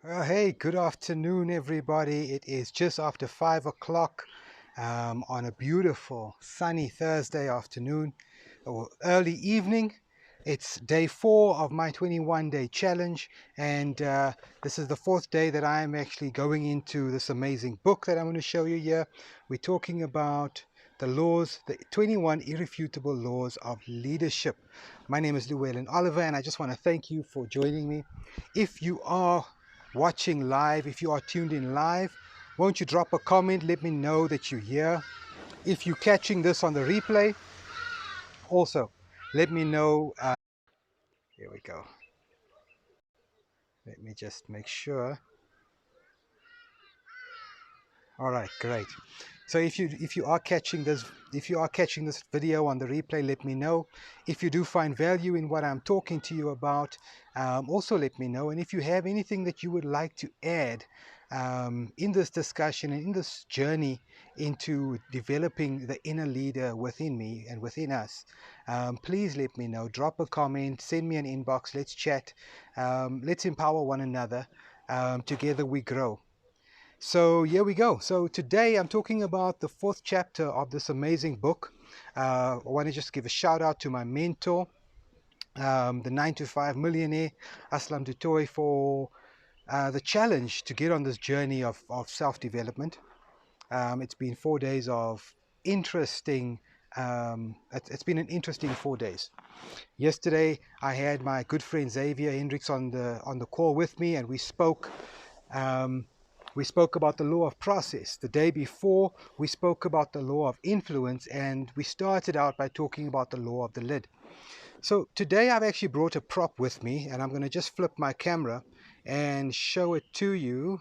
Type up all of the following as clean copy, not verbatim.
Hey, good afternoon, everybody. It is just after 5 o'clock on a beautiful sunny Thursday afternoon or early evening. It's day 4 of my 21-day challenge, and this is the 4th day that I am actually going into this amazing book that I'm going to show you here. We're talking about the 21 Irrefutable Laws of Leadership. My name is Llewellyn Oliver, and I just want to thank you for joining me. If you are watching live, if you are tuned in live, won't you drop a comment? Let me know that you're here. If you're catching this on the replay, also let me know. Here we go. Let me just make sure. All right, great. So if you are catching this video on the replay, let me know. If you do find value in what I'm talking to you about, also let me know. And if you have anything that you would like to add in this discussion and in this journey into developing the inner leader within me and within us, please let me know. Drop a comment, send me an inbox. Let's chat. Let's empower one another. Together we grow. So here we go. So today I'm talking about the 4th chapter of this amazing book. I want to just give a shout out to my mentor, the 9 to 5 millionaire, Aslam Dutoy, for the challenge to get on this journey of self-development. It's been 4 days of interesting, it's been an interesting 4 days. Yesterday I had my good friend Xavier Hendricks on the call with me, and we spoke. We spoke about the law of process. The day before, we spoke about the law of influence, and we started out by talking about the law of the lid. So today I've actually brought a prop with me, and I'm going to just flip my camera and show it to you.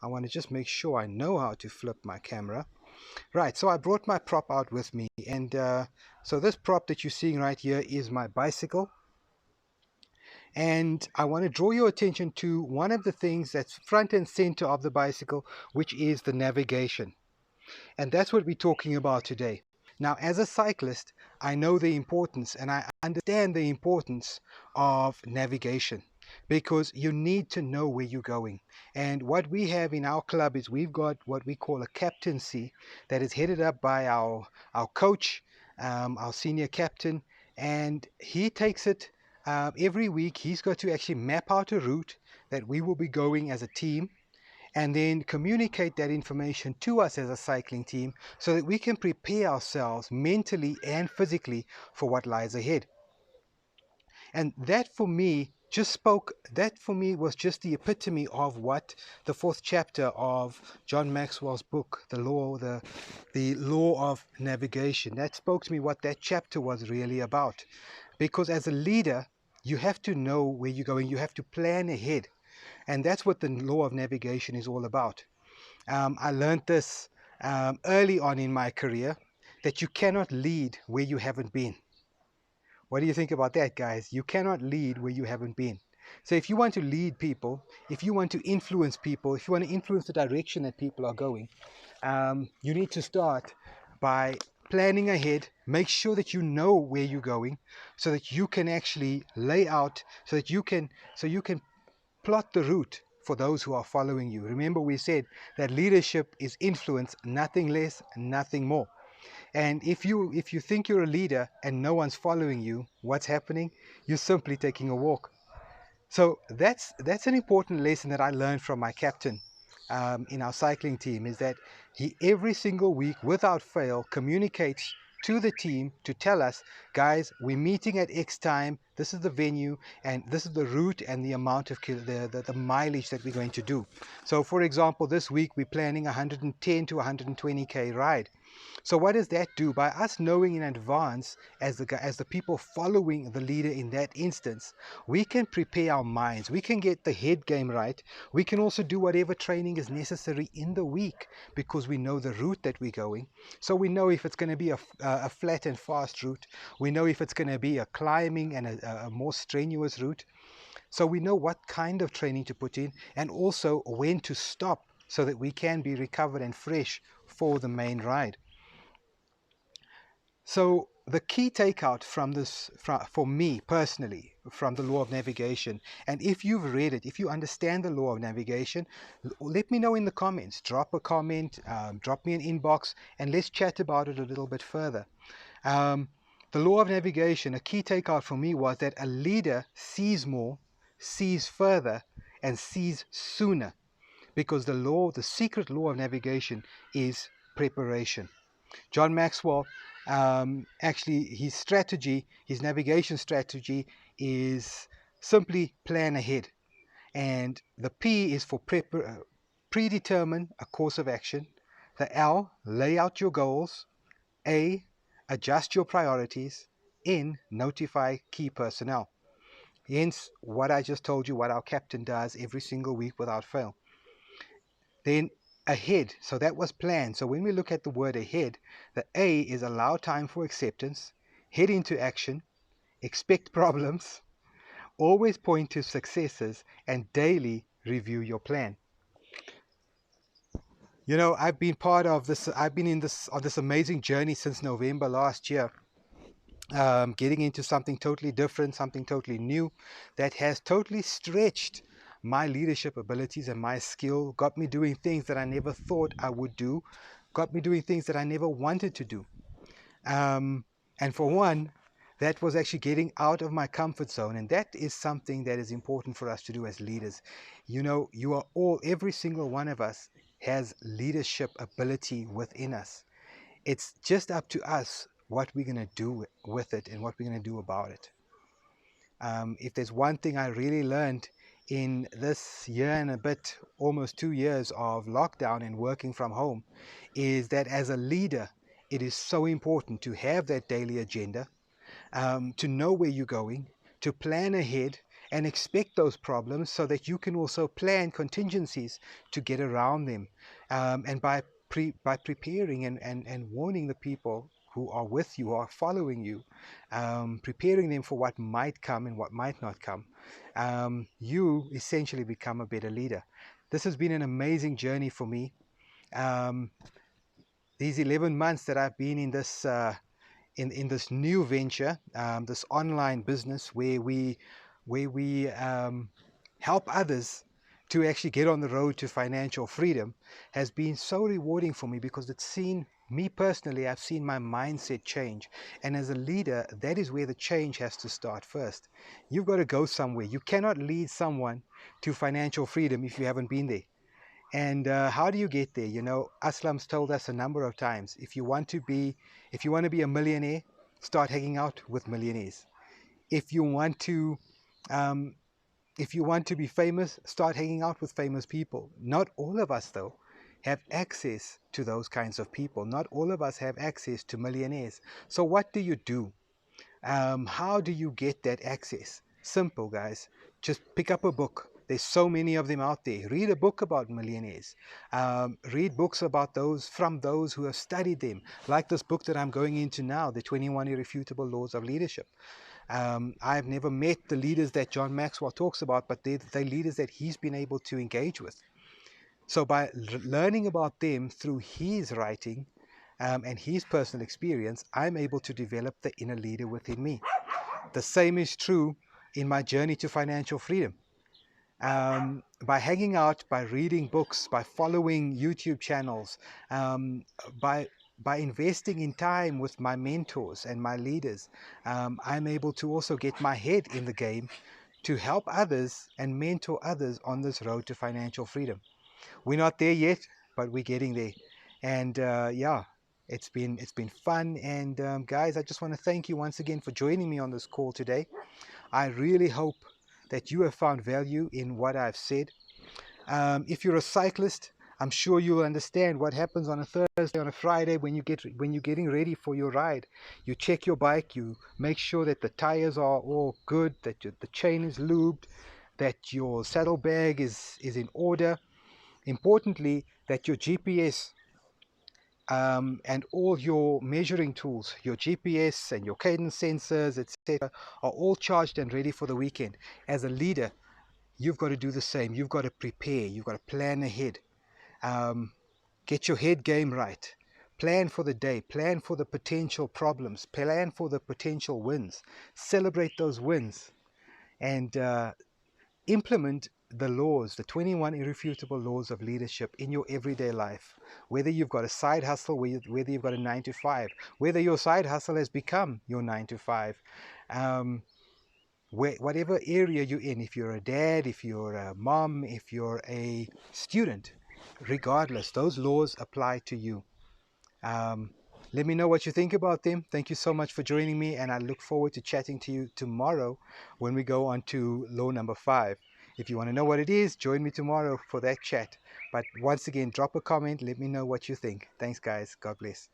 I want to just make sure I know how to flip my camera. Right, so I brought my prop out with me, and so this prop that you're seeing right here is my bicycle. And I want to draw your attention to one of the things that's front and center of the bicycle, which is the navigation. And that's what we're talking about today. Now, as a cyclist, I know the importance and I understand the importance of navigation, because you need to know where you're going. And what we have in our club is we've got what we call a captaincy that is headed up by our coach, our senior captain, and he takes it every week. He's got to actually map out a route that we will be going as a team, and then communicate that information to us as a cycling team so that we can prepare ourselves mentally and physically for what lies ahead. And that for me was just the epitome of what the 4th chapter of John Maxwell's book, the law of navigation, that spoke to me what that chapter was really about. Because as a leader, you have to know where you're going, you have to plan ahead. And that's what the law of navigation is all about. I learned this early on in my career, that you cannot lead where you haven't been. What do you think about that, guys? You cannot lead where you haven't been. So if you want to lead people, if you want to influence people, if you want to influence the direction that people are going, you need to start by planning ahead. Make sure that you know where you're going, so that you can actually lay out, so you can plot the route for those who are following you. Remember, we said that leadership is influence, nothing less, nothing more. And if you think you're a leader and no one's following you, what's happening? You're simply taking a walk. So that's an important lesson that I learned from my captain in our cycling team, is that he every single week, without fail, communicates to the team to tell us, guys, we're meeting at X time, this is the venue, and this is the route and the amount of the mileage that we're going to do. So for example, this week we're planning 110 to 120k ride. So what does that do? By us knowing in advance, as the people following the leader in that instance, we can prepare our minds, we can get the head game right, we can also do whatever training is necessary in the week, because we know the route that we're going. So we know if it's going to be a flat and fast route, we know if it's going to be a climbing and a more strenuous route. So we know what kind of training to put in, and also when to stop, so that we can be recovered and fresh for the main ride. So the key takeout from this, for me personally, from the law of navigation, and if you've read it, if you understand the law of navigation, let me know in the comments. Drop a comment, drop me an inbox, and let's chat about it a little bit further. Um, the law of navigation, a key takeout for me was that a leader sees more, sees further, and sees sooner, because the secret law of navigation is preparation. John Maxwell, actually, his navigation strategy is simply plan ahead. And the P is for predetermine a course of action. The L, lay out your goals. A, adjust your priorities. N, notify key personnel. Hence, what I just told you, what our captain does every single week without fail. Then ahead, so that was planned. So when we look at the word ahead, the A is allow time for acceptance, head into action, expect problems, always point to successes, and daily review your plan. You know, I've been part of this, I've been in this on this amazing journey since November last year, getting into something totally different, something totally new that has totally stretched my leadership abilities and my skill, got me doing things that I never thought I would do, got me doing things that I never wanted to do. And for one, that was actually getting out of my comfort zone. And that is something that is important for us to do as leaders. You know, every single one of us has leadership ability within us. It's just up to us what we're going to do with it and what we're going to do about it. If there's one thing I really learned in this year and a bit, almost 2 years of lockdown and working from home, is that as a leader, it is so important to have that daily agenda, to know where you're going, to plan ahead and expect those problems so that you can also plan contingencies to get around them. And by preparing and warning the people who are with you, who are following you, preparing them for what might come and what might not come, you essentially become a better leader. This has been an amazing journey for me. Um, these 11 months that I've been in this in this new venture, this online business where we help others to actually get on the road to financial freedom, has been so rewarding for me, because it's seen me personally, I've seen my mindset change. And as a leader, that is where the change has to start first. You've got to go somewhere. You cannot lead someone to financial freedom if you haven't been there. And how do you get there? You know, Aslam's told us a number of times, if you want to be a millionaire, start hanging out with millionaires. If you want to um, be famous, start hanging out with famous people. Not all of us, though, have access to those kinds of people. Not all of us have access to millionaires. So what do you do? How do you get that access? Simple, guys. Just pick up a book. There's so many of them out there. Read a book about millionaires. Read books about those who have studied them, like this book that I'm going into now, the 21 Irrefutable Laws of Leadership. I've never met the leaders that John Maxwell talks about, but they're leaders that he's been able to engage with. So by learning about them through his writing, and his personal experience, I'm able to develop the inner leader within me. The same is true in my journey to financial freedom. By hanging out, by reading books, by following YouTube channels, um, by investing in time with my mentors and my leaders, I'm able to also get my head in the game to help others and mentor others on this road to financial freedom. We're not there yet, but we're getting there. And yeah, it's been fun. And guys, I just want to thank you once again for joining me on this call today. I really hope that you have found value in what I've said. If you're a cyclist, I'm sure you'll understand what happens on a Thursday, on a Friday, when you're getting ready for your ride. You check your bike, you make sure that the tires are all good, that the chain is lubed, that your saddlebag is in order. Importantly, that your GPS and all your measuring tools, your GPS and your cadence sensors, etc., are all charged and ready for the weekend. As a leader, you've got to do the same. You've got to prepare. You've got to plan ahead. Get your head game right. Plan for the day, plan for the potential problems, plan for the potential wins, celebrate those wins, and implement the laws, the 21 irrefutable laws of leadership in your everyday life. Whether you've got a side hustle, whether you've got a 9 to 5, whether your side hustle has become your 9 to 5, whatever area you're in, if you're a dad, if you're a mom, if you're a student, regardless, those laws apply to you. Let me know what you think about them. Thank you so much for joining me, and I look forward to chatting to you tomorrow when we go on to law number 5. If you want to know what it is, join me tomorrow for that chat. But once again, drop a comment. Let me know what you think. Thanks, guys. God bless.